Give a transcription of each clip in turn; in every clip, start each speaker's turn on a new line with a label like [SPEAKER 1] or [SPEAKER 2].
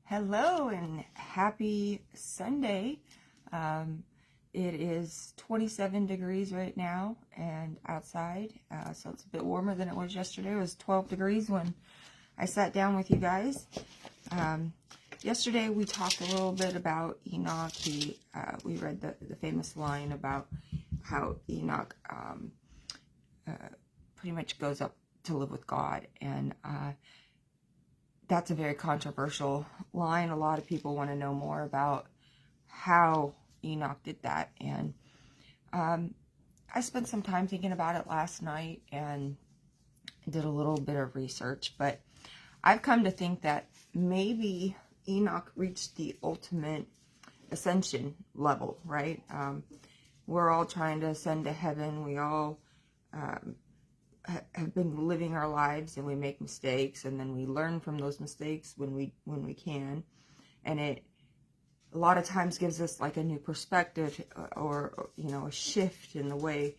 [SPEAKER 1] Hello and happy Sunday. It is 27 degrees right now and outside, so it's a bit warmer than it was yesterday. It was 12 degrees when I sat down with you guys. Yesterday we talked a little bit about Enoch. We read the famous line about how Enoch pretty much goes up to live with God, and that's a very controversial line. A lot of people want to know more about how Enoch did that, and I spent some time thinking about it last night and did a little bit of research, but I've come to think that maybe Enoch reached the ultimate ascension level, right? We're all trying to ascend to heaven. We all have been living our lives, and we make mistakes, and then we learn from those mistakes when we can, and it a lot of times gives us like a new perspective, or a shift in the way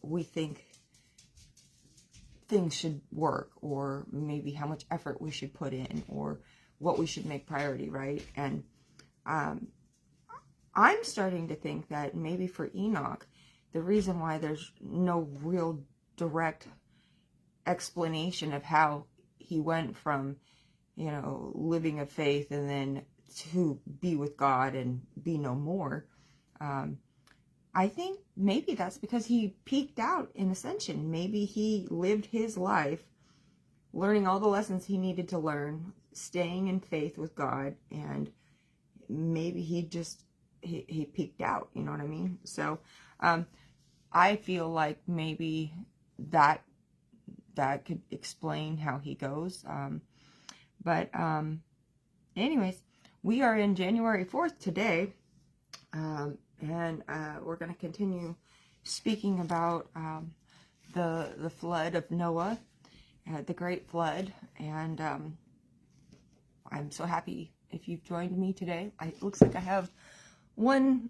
[SPEAKER 1] we think things should work, or maybe how much effort we should put in, or what we should make priority, right? And I'm starting to think that maybe for Enoch, the reason why there's no real direct explanation of how he went from, living a faith and then to be with God and be no more. I think maybe that's because he peaked out in ascension. Maybe he lived his life learning all the lessons he needed to learn, staying in faith with God, and maybe he peaked out, you know what I mean? So I feel like maybe that could explain how he goes. But anyways, we are in January 4th today, and we're going to continue speaking about the flood of Noah, the great flood, and I'm so happy if you've joined me today. It looks like I have one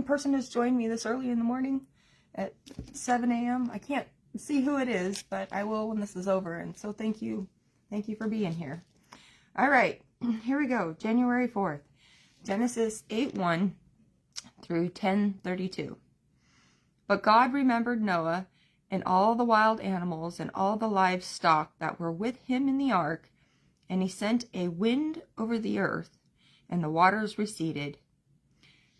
[SPEAKER 1] person has joined me this early in the morning at 7 a.m. I can't see who it is, but I will when this is over. And so thank you for being here. All right, here we go. January 4th, Genesis 8:1 through 10:32. But God remembered Noah and all the wild animals and all the livestock that were with him in the ark, and he sent a wind over the earth, and the waters receded.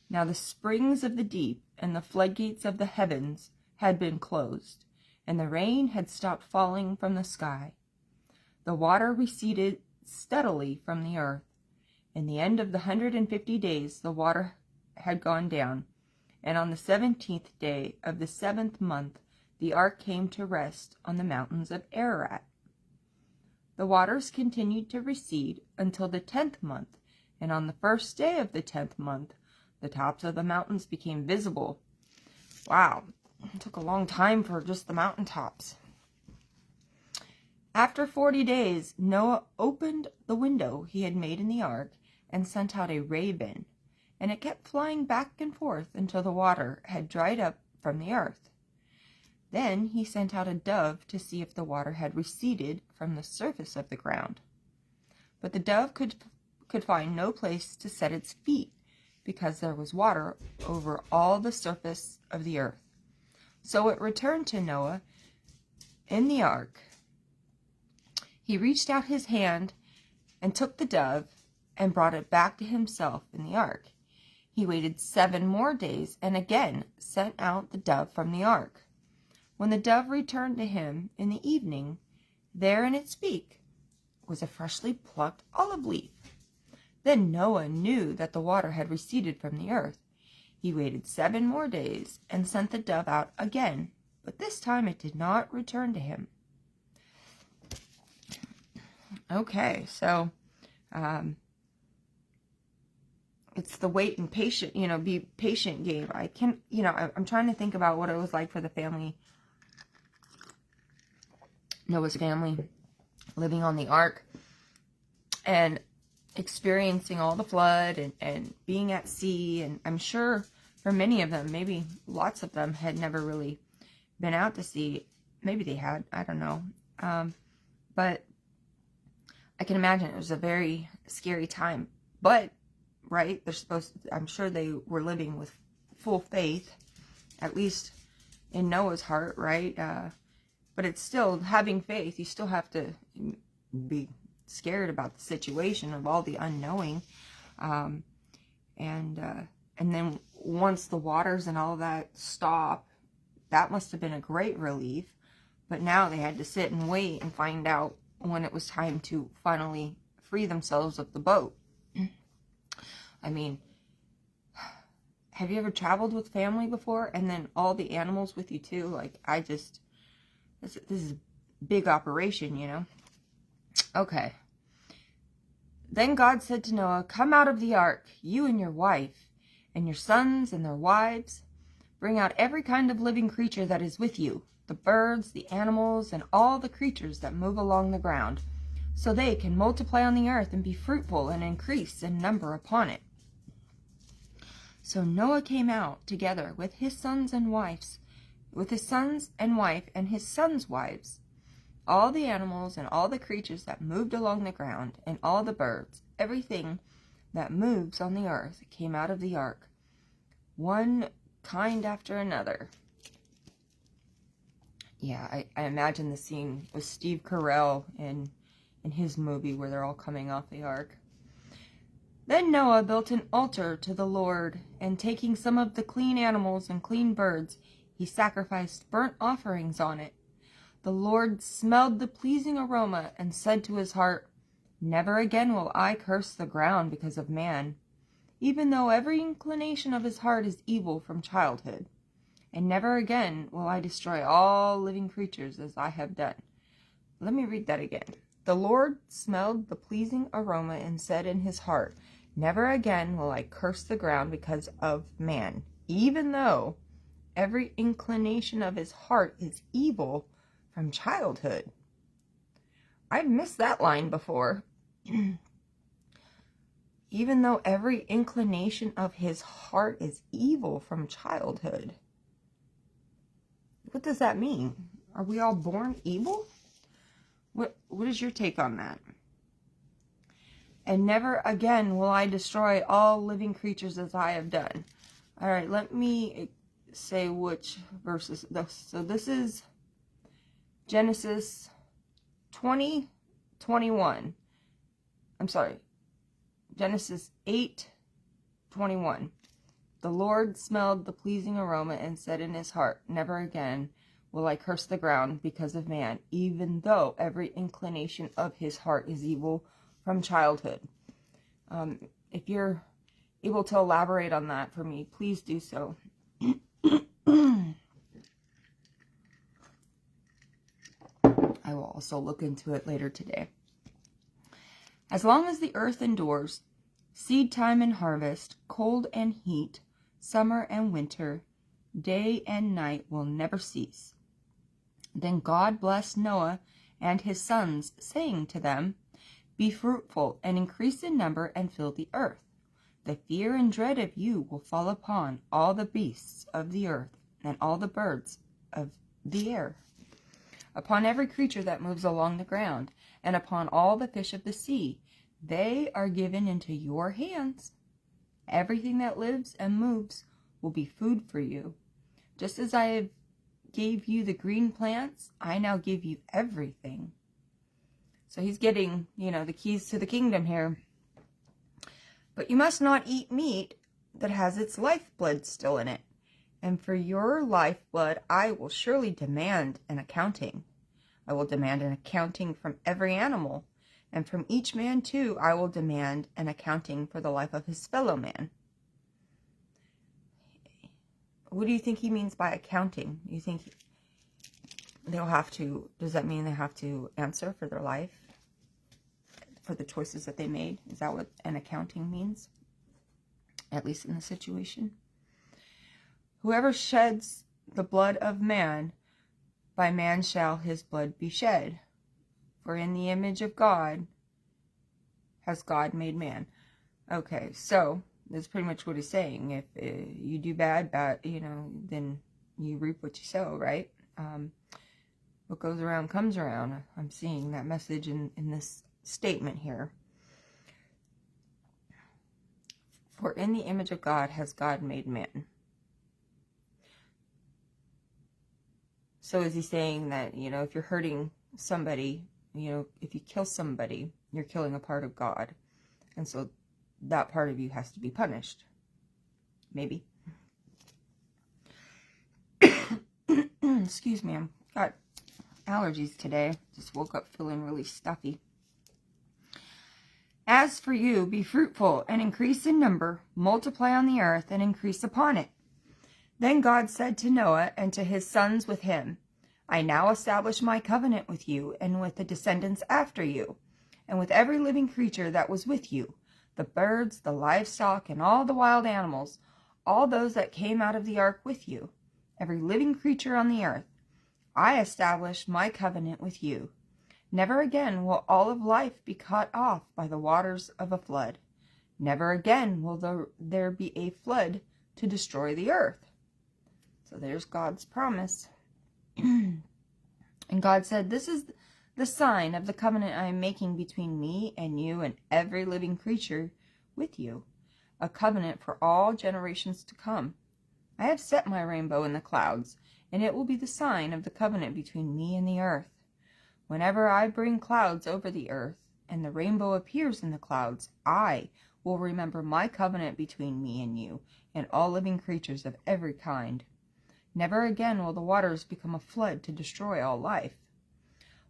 [SPEAKER 1] Now the springs of the deep and the floodgates of the heavens had been closed, and the rain had stopped falling from the sky. The water receded steadily from the earth. In the end of the 150 days the water had gone down, and on the 17th day of the 7th month the ark came to rest on the mountains of Ararat. The waters continued to recede until the 10th month, and on the first day of the 10th month the tops of the mountains became visible. Wow, it took a long time for just the mountaintops. After 40 days, Noah opened the window he had made in the ark and sent out a raven, and it kept flying back and forth until the water had dried up from the earth. Then he sent out a dove to see if the water had receded from the surface of the ground. But the dove could find no place to set its feet, because there was water over all the surface of the earth. So it returned to Noah in the ark. He reached out his hand and took the dove and brought it back to himself in the ark. He waited 7 more days and again sent out the dove from the ark. When the dove returned to him in the evening, there in its beak was a freshly plucked olive leaf. Then Noah knew that the water had receded from the earth. He waited 7 more days and sent the dove out again, but this time it did not return to him. Okay, so it's the wait and patient, be patient game. I'm trying to think about what it was like for the family, Noah's family, living on the ark and experiencing all the flood and being at sea. And I'm sure for many of them, maybe lots of them, had never really been out to sea. Maybe they had, I don't know. But I can imagine it was a very scary time. But, right, I'm sure they were living with full faith, at least in Noah's heart, right? But it's still, having faith, you still have to be scared about the situation of all the unknowing. And then once the waters and all that stop, that must have been a great relief. But now they had to sit and wait and find out when it was time to finally free themselves of the boat. I mean, have you ever traveled with family before? And then all the animals with you too? Like, this is a big operation, you know? Okay. Then God said to Noah, "Come out of the ark, you and your wife, and your sons and their wives. Bring out every kind of living creature that is with you, the birds, the animals, and all the creatures that move along the ground, so they can multiply on the earth and be fruitful and increase in number upon it." So Noah came out together with his sons and wives, with his sons and wife and his sons' wives, all the animals and all the creatures that moved along the ground, and all the birds, everything that moves on the earth came out of the ark, one kind after another. Yeah, I imagine the scene with Steve Carell in his movie where they're all coming off the ark. Then Noah built an altar to the Lord, and taking some of the clean animals and clean birds, he sacrificed burnt offerings on it. The Lord smelled the pleasing aroma and said to his heart, "Never again will I curse the ground because of man, even though every inclination of his heart is evil from childhood. And never again will I destroy all living creatures as I have done." Let me read that again. The Lord smelled the pleasing aroma and said in his heart, "Never again will I curse the ground because of man, even though every inclination of his heart is evil from childhood." I've missed that line before. Even though every inclination of his heart is evil from childhood. What does that mean? Are we all born evil? What is your take on that? And never again will I destroy all living creatures as I have done. All right, let me say which verses. So this is Genesis 20:21. I'm sorry. Genesis 8:21. The Lord smelled the pleasing aroma and said in his heart, "Never again will I curse the ground because of man, even though every inclination of his heart is evil from childhood." If you're able to elaborate on that for me, please do so. I will also look into it later today. As long as the earth endures, seed time and harvest, cold and heat, summer and winter, day and night will never cease. Then God blessed Noah and his sons, saying to them, "Be fruitful and increase in number and fill the earth. The fear and dread of you will fall upon all the beasts of the earth and all the birds of the air, upon every creature that moves along the ground, and upon all the fish of the sea. They are given into your hands. Everything that lives and moves will be food for you. Just as I have gave you the green plants, I now give you everything." So he's getting, the keys to the kingdom here. "But you must not eat meat that has its lifeblood still in it. And for your lifeblood, I will surely demand an accounting. I will demand an accounting from every animal. And from each man, too, I will demand an accounting for the life of his fellow man." What do you think he means by accounting? You think does that mean they have to answer for their life? For the choices that they made? Is that what an accounting means? At least in the situation. "Whoever sheds the blood of man, by man shall his blood be shed. For in the image of God has God made man." Okay, so that's pretty much what he's saying. If you do bad, then you reap what you sow, right? What goes around comes around. I'm seeing that message in this statement here. For in the image of God has God made man. So is he saying that, if you're hurting somebody, if you kill somebody, you're killing a part of God. And so that part of you has to be punished. Maybe. Excuse me, I've got allergies today. Just woke up feeling really stuffy. As for you, be fruitful and increase in number, multiply on the earth and increase upon it. Then God said to Noah and to his sons with him, I now establish my covenant with you and with the descendants after you, and with every living creature that was with you, the birds, the livestock, and all the wild animals, all those that came out of the ark with you, every living creature on the earth. I establish my covenant with you. Never again will all of life be cut off by the waters of a flood. Never again will there be a flood to destroy the earth. So there's God's promise. And God said, this is the sign of the covenant I am making between me and you and every living creature with you, a covenant for all generations to come. I have set my rainbow in the clouds, and it will be the sign of the covenant between me and the earth. Whenever I bring clouds over the earth, and the rainbow appears in the clouds, I will remember my covenant between me and you, and all living creatures of every kind. Never again will the waters become a flood to destroy all life.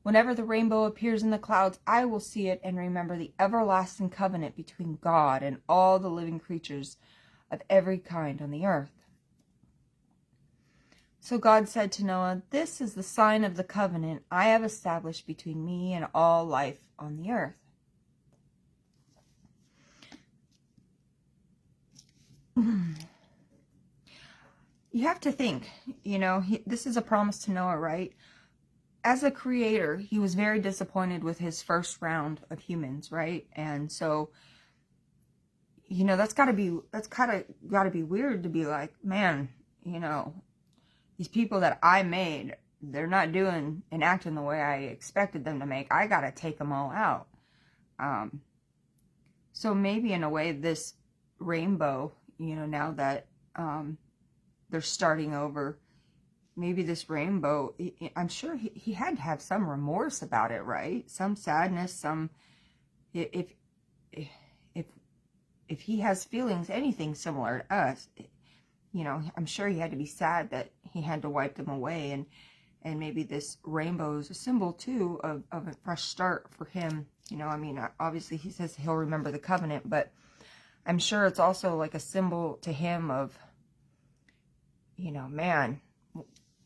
[SPEAKER 1] Whenever the rainbow appears in the clouds, I will see it and remember the everlasting covenant between God and all the living creatures of every kind on the earth. So God said to Noah, this is the sign of the covenant I have established between me and all life on the earth. You have to think, this is a promise to Noah, right? As a creator, he was very disappointed with his first round of humans, right? And so, that's kind of gotta be weird to be like, man, these people that I made, they're not doing and acting the way I expected them to make. I gotta take them all out. So maybe in a way, this rainbow, now that they're starting over, maybe this rainbow, I'm sure he had to have some remorse about it, right? Some sadness, some, if he has feelings, anything similar to us, I'm sure he had to be sad that he had to wipe them away. And maybe this rainbow is a symbol too of a fresh start for him. Obviously he says he'll remember the covenant, but I'm sure it's also like a symbol to him of, man,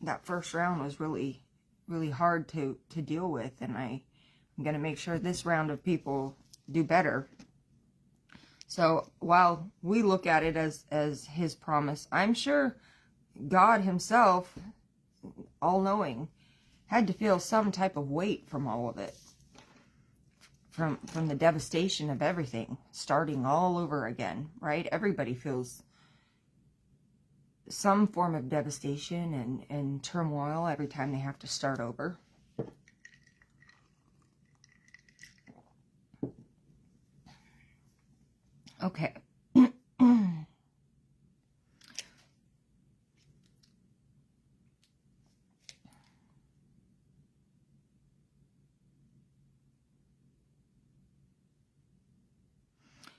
[SPEAKER 1] that first round was really, really hard to deal with. And I'm going to make sure this round of people do better. So while we look at it as his promise, I'm sure God himself, all-knowing, had to feel some type of weight from all of it. From the devastation of everything, starting all over again, right? Everybody feels some form of devastation and turmoil every time they have to start over. Okay.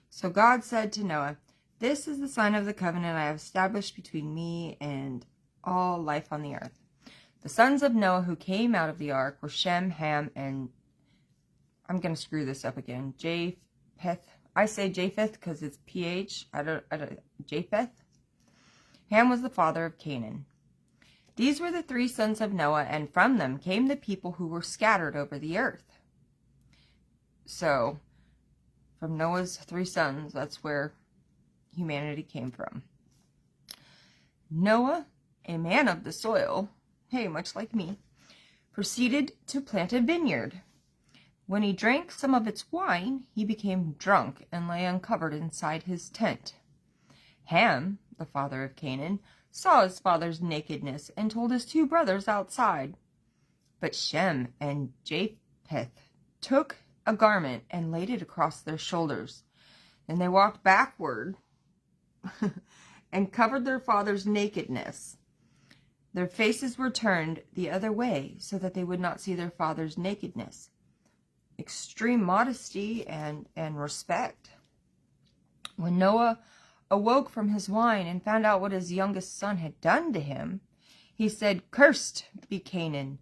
[SPEAKER 1] So God said to Noah, this is the sign of the covenant I have established between me and all life on the earth. The sons of Noah who came out of the ark were Shem, Ham, and I'm going to screw this up again. Japheth. I say Japheth because it's PH. I don't Japheth. Ham was the father of Canaan. These were the three sons of Noah, and from them came the people who were scattered over the earth. So, from Noah's three sons, that's where humanity came from. Noah, a man of the soil, hey, much like me, proceeded to plant a vineyard. When he drank some of its wine, he became drunk and lay uncovered inside his tent. Ham, the father of Canaan, saw his father's nakedness and told his two brothers outside. But Shem and Japheth took a garment and laid it across their shoulders. And they walked backward and covered their father's nakedness. Their faces were turned the other way so that they would not see their father's nakedness. Extreme modesty and respect. When Noah awoke from his wine and found out what his youngest son had done to him, he said, "Cursed be Canaan,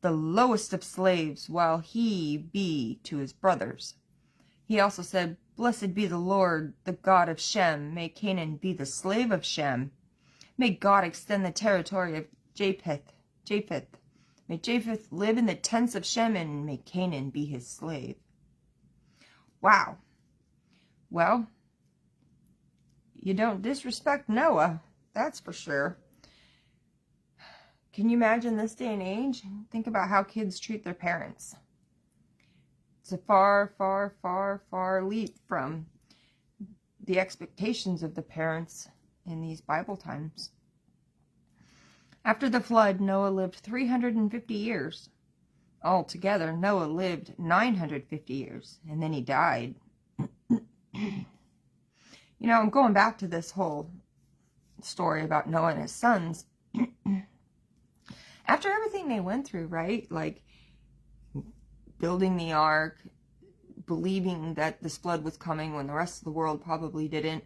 [SPEAKER 1] the lowest of slaves, while he be to his brothers." He also said, "Blessed be the Lord, the God of Shem. May Canaan be the slave of Shem. May God extend the territory of Japheth. May Japheth live in the tents of Shem, and may Canaan be his slave." Wow. Well, you don't disrespect Noah, that's for sure. Can you imagine this day and age? Think about how kids treat their parents. It's a far, far, far, far leap from the expectations of the parents in these Bible times. After the flood, Noah lived 350 years. Altogether, Noah lived 950 years, and then he died. You know, I'm going back to this whole story about Noah and his sons. After everything they went through, right? Like building the ark, believing that this flood was coming when the rest of the world probably didn't,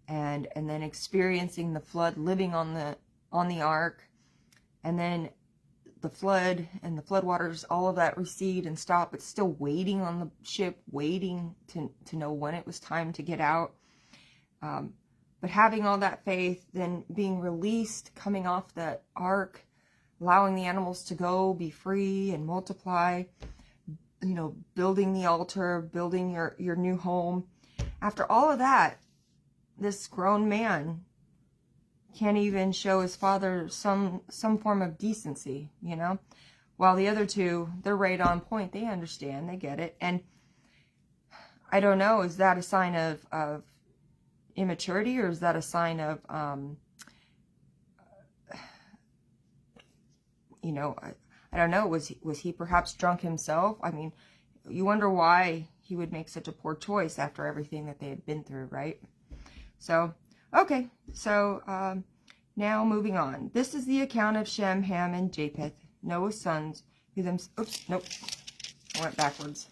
[SPEAKER 1] and then experiencing the flood, living on the ark, and then the flood and the floodwaters, all of that recede and stop, but still waiting on the ship, waiting to know when it was time to get out. But having all that faith, then being released, coming off the ark, allowing the animals to go, be free and multiply, you know, building the altar, building your new home. After all of that, this grown man can't even show his father some form of decency, you know, while the other two, they're right on point. They understand, they get it. And I don't know, is that a sign of immaturity, or is that a sign of you know, I don't know, was he perhaps drunk himself? I mean, you wonder why he would make such a poor choice after everything that they had been through, right? So, okay, so now moving on. This is the account of Shem, Ham, and Japheth, Noah's sons, who them. Oops, nope, I went backwards.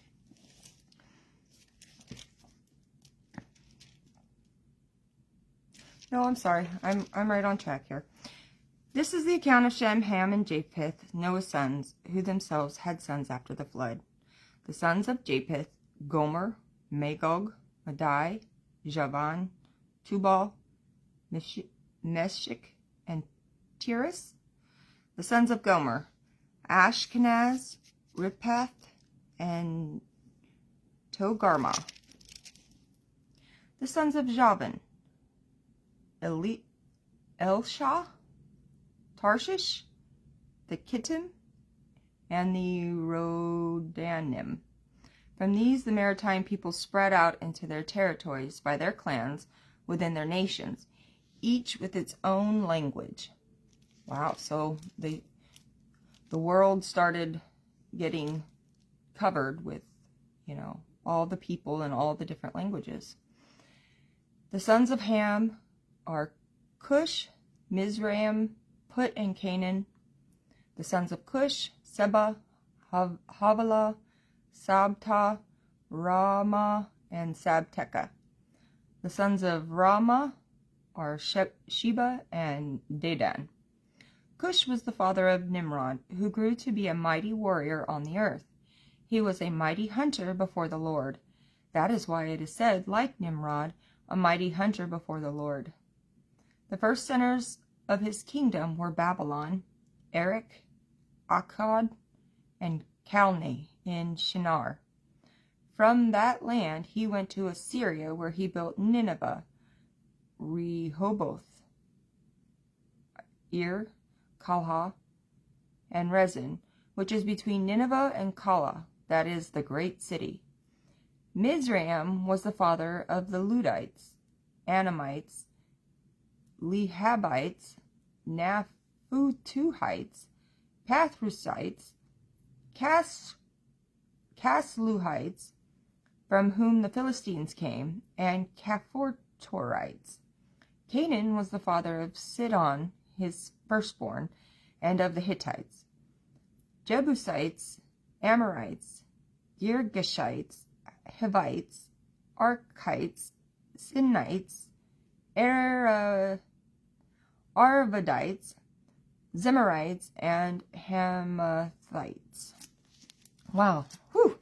[SPEAKER 1] No, I'm sorry. I'm right on track here. This is the account of Shem, Ham, and Japheth, Noah's sons, who themselves had sons after the flood. The sons of Japheth: Gomer, Magog, Madai, Javan, Tubal, Meshech, and Tiras. The sons of Gomer: Ashkenaz, Riphath, and Togarmah. The sons of Javan: Elshah, Tarshish, the Kittim, and the Rodanim. From these, the maritime people spread out into their territories by their clans within their nations, each with its own language. Wow, so the world started getting covered with, you know, all the people and all the different languages. The sons of Ham are Cush, Mizraim, Put, and Canaan. The sons of Cush: Seba, Havilah, Sabta, Ramah, and Sabteka. The sons of Ramah are Sheba and Dedan. Cush was the father of Nimrod, who grew to be a mighty warrior on the earth. He was a mighty hunter before the Lord. That is why it is said, like Nimrod, a mighty hunter before the Lord. The first centers of his kingdom were Babylon, Erech, Akkad, and Calneh in Shinar. From that land he went to Assyria, where he built Nineveh, Rehoboth, Ir, Kalha, and Rezin, which is between Nineveh and Calah, that is the great city. Mizraim was the father of the Ludites, Anamites, Lehabites, Naphtalites, Pathrusites, Casluhites, from whom the Philistines came, and Caphotorites. Canaan was the father of Sidon, his firstborn, and of the Hittites, Jebusites, Amorites, Girgashites, Hivites, Archites, Sinites, Arvadites, Zemarites, and Hamathites. Wow. Whew.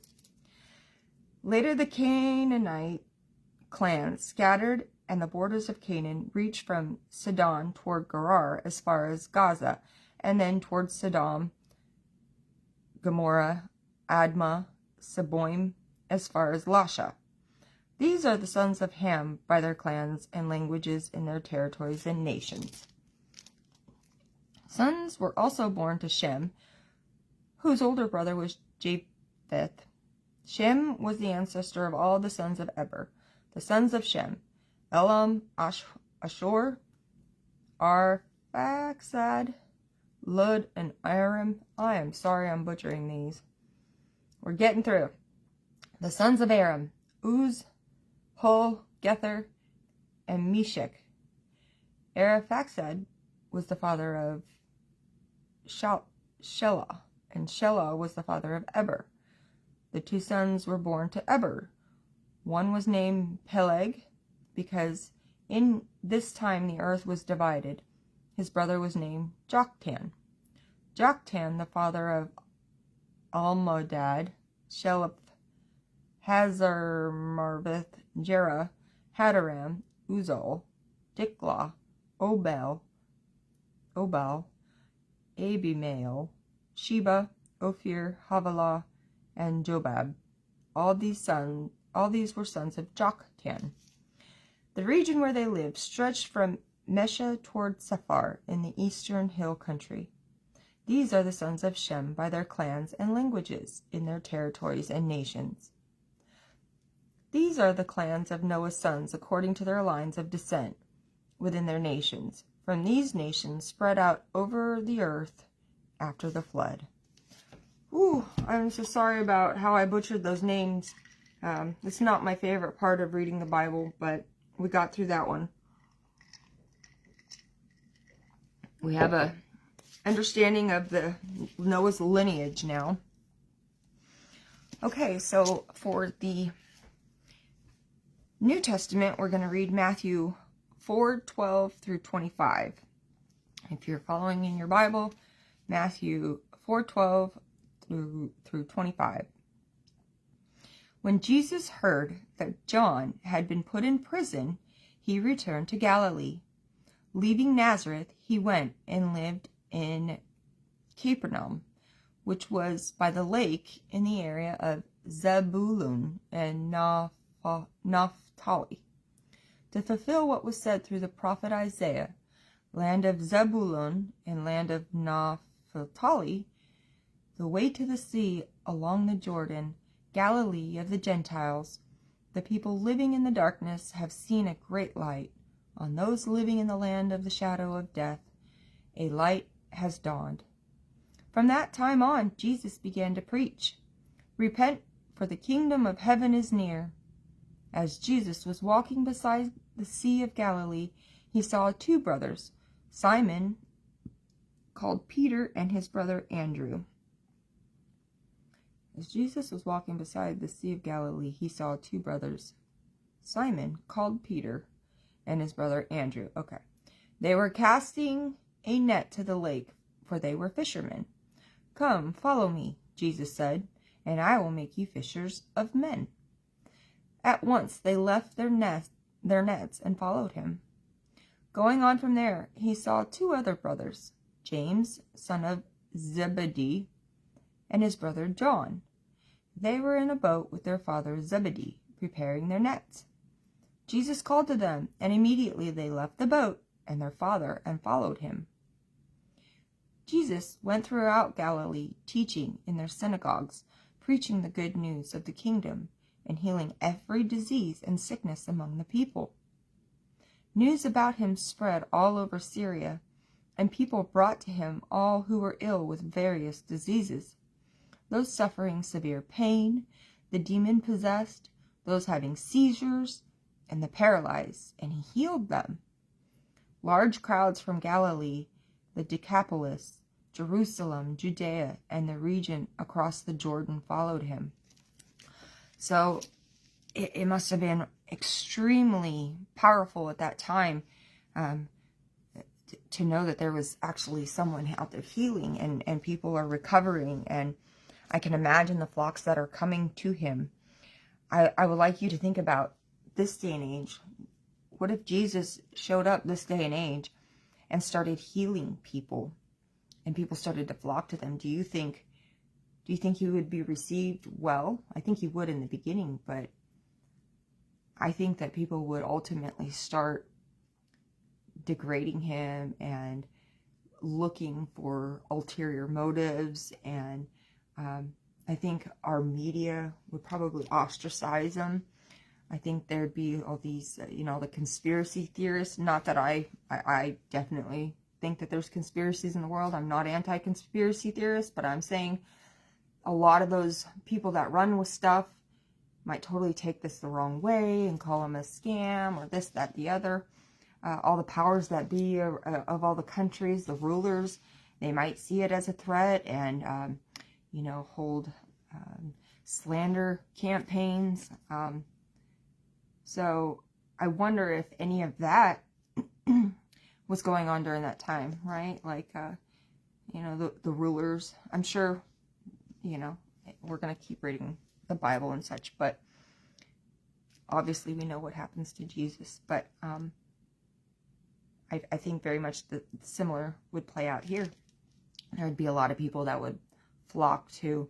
[SPEAKER 1] Later the Canaanite clans scattered, and the borders of Canaan reached from Sidon toward Gerar as far as Gaza, and then toward Sodom, Gomorrah, Admah, Seboim, as far as Lasha. These are the sons of Ham by their clans and languages in their territories and nations. Sons were also born to Shem, whose older brother was Japheth. Shem was the ancestor of all the sons of Eber. The sons of Shem: Elam, Ashur, Arphaxad, Lud, and Aram. I am sorry I'm butchering these. We're getting through. The sons of Aram: Uz, Hul, Gether, and Meshech. Arphaxad was the father of Shelah, and Shelah was the father of Eber. The two sons were born to Eber. One was named Peleg, because in this time the earth was divided. His brother was named Joktan. Joktan, the father of Almodad, Sheleph, Hazarmarvith, Jerah, Hadaram, Uzal, Diklah, Obal, Abimael, Sheba, Ophir, Havilah, and Jobab. All these were sons of Joktan. The region where they lived stretched from Mesha toward Sephar in the eastern hill country. These are the sons of Shem by their clans and languages in their territories and nations. These are the clans of Noah's sons according to their lines of descent within their nations, from these nations spread out over the earth after the flood. Ooh, I'm so sorry about how I butchered those names. It's not my favorite part of reading the Bible, but we got through that one. We have a understanding of the Noah's lineage now. Okay, so for the New Testament, we're going to read Matthew 4:12 through 25. If you're following in your Bible, Matthew 4:12 through 25. When Jesus heard that John had been put in prison, he returned to Galilee. Leaving Nazareth, he went and lived in Capernaum, which was by the lake in the area of Zebulun and Naphtali, to fulfill what was said through the prophet Isaiah, land of Zebulun and land of Naphtali, the way to the sea along the Jordan, Galilee of the Gentiles. The people living in the darkness have seen a great light. On those living in the land of the shadow of death, a light has dawned. From that time on, Jesus began to preach, "Repent, for the kingdom of heaven is near." As Jesus was walking beside the Sea of Galilee, he saw two brothers, Simon, called Peter, and his brother Andrew. As Jesus was walking beside the Sea of Galilee, he saw two brothers, Simon, called Peter, and his brother Andrew. Okay. They were casting a net to the lake, for they were fishermen. "Come, follow me," Jesus said, "and I will make you fishers of men." At once they left their nets and followed him. Going on from there, he saw two other brothers, James, son of Zebedee, and his brother John. They were in a boat with their father Zebedee, preparing their nets. Jesus called to them, and immediately they left the boat and their father and followed him. Jesus went throughout Galilee, teaching in their synagogues, preaching the good news of the kingdom, and healing every disease and sickness among the people. News about him spread all over Syria, and people brought to him all who were ill with various diseases, those suffering severe pain, the demon-possessed, those having seizures, and the paralyzed, and he healed them. Large crowds from Galilee, the Decapolis, Jerusalem, Judea, and the region across the Jordan followed him. So it must have been extremely powerful at that time to know that there was actually someone out there healing, and people are recovering. And I can imagine the flocks that are coming to him. I would like you to think about this day and age. What if Jesus showed up this day and age and started healing people, and people started to flock to them? Do you think he would be received well? I think he would in the beginning, but I think that people would ultimately start degrading him and looking for ulterior motives. And I think our media would probably ostracize him. I think there'd be all these, the conspiracy theorists. Not that I definitely think that there's conspiracies in the world. I'm not anti-conspiracy theorist, but I'm saying a lot of those people that run with stuff might totally take this the wrong way and call them a scam or this, that, the other. All the powers that be of all the countries, the rulers, they might see it as a threat and, hold slander campaigns. So I wonder if any of that was going on during that time, right? Like, the rulers. I'm sure, we're going to keep reading the Bible and such, but obviously we know what happens to Jesus. But I think very much the similar would play out here. There would be a lot of people that would flock to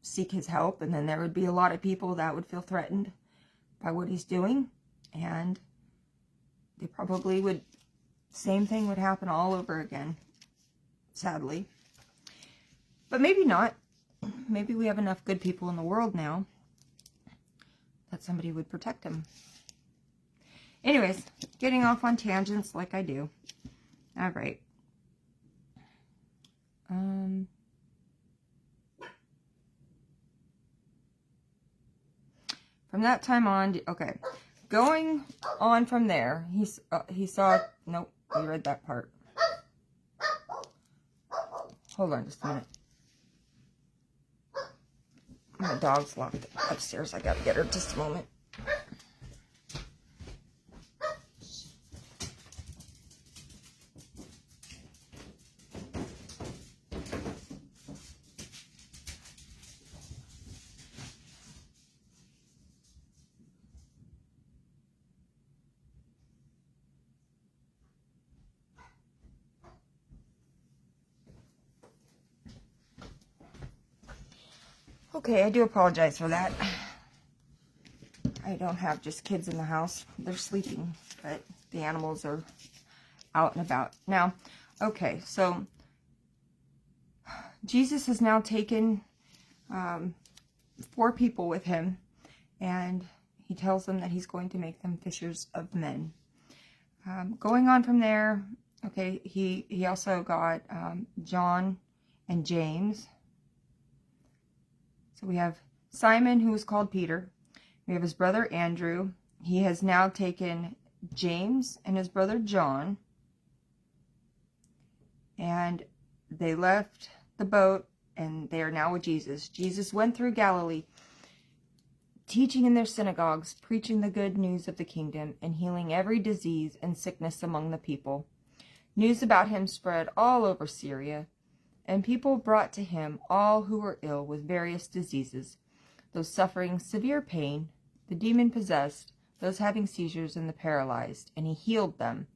[SPEAKER 1] seek his help, and then there would be a lot of people that would feel threatened by what he's doing, and they probably would, same thing would happen all over again, sadly. But maybe not. Maybe we have enough good people in the world now that somebody would protect him. Anyways, getting off on tangents like I do. All right. From that time on, okay, going on from there, he saw, nope, we read that part. Hold on just a minute. My dog's locked upstairs. I gotta get her just a moment. Okay, I do apologize for that. I don't have just kids in the house. They're sleeping, but the animals are out and about. Now, okay, so Jesus has now taken 4 people with him, and he tells them that he's going to make them fishers of men. Going on from there, okay, he also got John and James. So we have Simon, who is called Peter. We have his brother Andrew. He has now taken James and his brother John, and they left the boat, and they are now with Jesus. Jesus went through Galilee, teaching in their synagogues, preaching the good news of the kingdom, and healing every disease and sickness among the people. News about him spread all over Syria, and people brought to him all who were ill with various diseases, those suffering severe pain, the demon-possessed, those having seizures, and the paralyzed, and he healed them.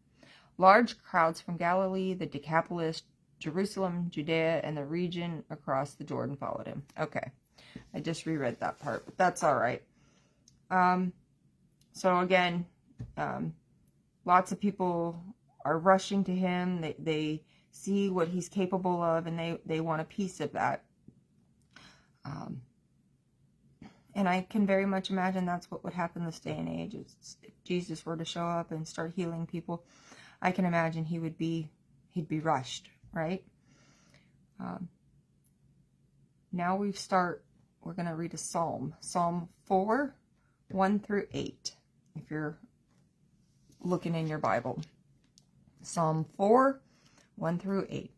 [SPEAKER 1] Large crowds from Galilee, the Decapolis, Jerusalem, Judea, and the region across the Jordan followed him. Okay, I just reread that part, but that's all right. So again, lots of people are rushing to him. They see what he's capable of, and they want a piece of that. And I can very much imagine that's what would happen this day and age. If Jesus were to show up and start healing people, I can imagine he'd be rushed, right? Now we're going to read a psalm. Psalm 4, 1 through 8, if you're looking in your Bible. Psalm 4, 1 through 8.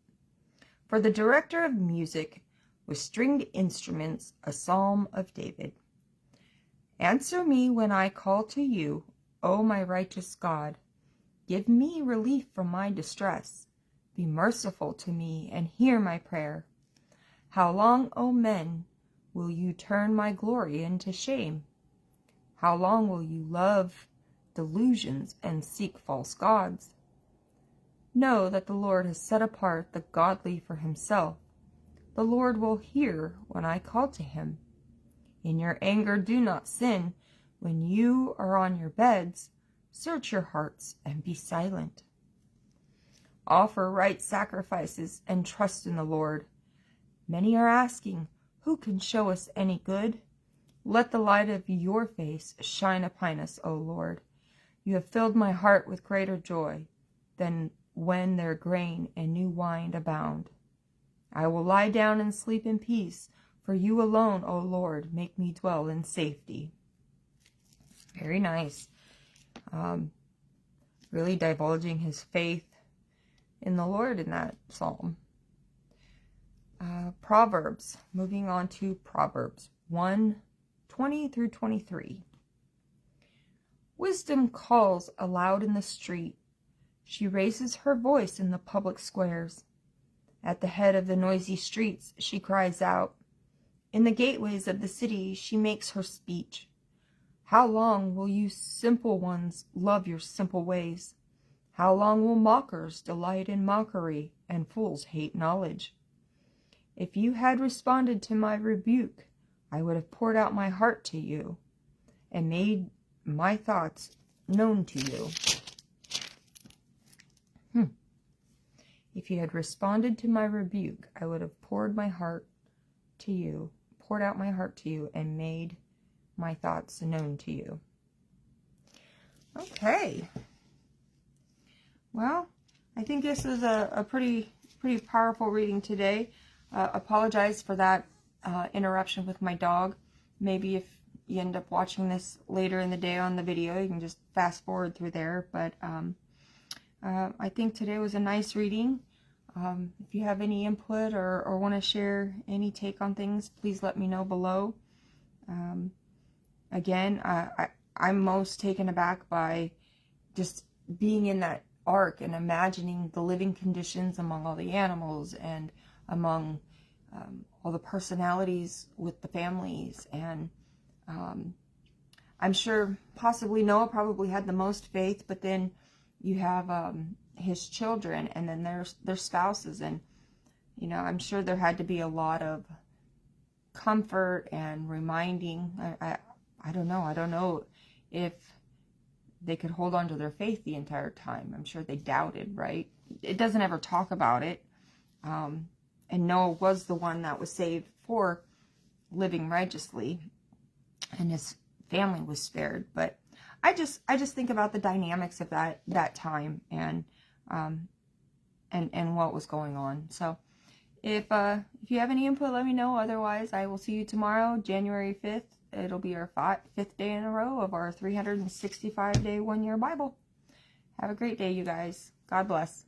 [SPEAKER 1] For the director of music with stringed instruments, a psalm of David. Answer me when I call to you, O my righteous God. Give me relief from my distress. Be merciful to me and hear my prayer. How long, O men, will you turn my glory into shame? How long will you love delusions and seek false gods? Know that the Lord has set apart the godly for himself. The Lord will hear when I call to him. In your anger do not sin. When you are on your beds, search your hearts and be silent. Offer right sacrifices and trust in the Lord. Many are asking, who can show us any good? Let the light of your face shine upon us, O Lord. You have filled my heart with greater joy than when their grain and new wine abound. I will lie down and sleep in peace, for you alone, O Lord, make me dwell in safety. Very nice. Really divulging his faith in the Lord in that psalm. Proverbs. Moving on to Proverbs 1, 20 through 23. Wisdom calls aloud in the street. She raises her voice in the public squares. At the head of the noisy streets, she cries out. In the gateways of the city, she makes her speech. How long will you simple ones love your simple ways? How long will mockers delight in mockery and fools hate knowledge? If you had responded to my rebuke, I would have poured out my heart to you and made my thoughts known to you. If you had responded to my rebuke, I would have poured out my heart to you, and made my thoughts known to you. Okay. Well, I think this is a pretty powerful reading today. Apologize for that interruption with my dog. Maybe if you end up watching this later in the day on the video, you can just fast forward through there. But I think today was a nice reading. If you have any input or want to share any take on things, please let me know below. Again, I'm most taken aback by just being in that ark and imagining the living conditions among all the animals and among all the personalities with the families. And I'm sure possibly Noah probably had the most faith, but then you have his children and then their spouses, and I'm sure there had to be a lot of comfort and reminding. I don't know if they could hold on to their faith the entire time. I'm sure they doubted, right? It doesn't ever talk about it. And Noah was the one that was saved for living righteously, and his family was spared. But I just think about the dynamics of that time and what was going on. So if you have any input, let me know. Otherwise, I will see you tomorrow, January 5th. It'll be our 5th day in a row of our 365-day 1-year Bible. Have a great day, you guys. God bless.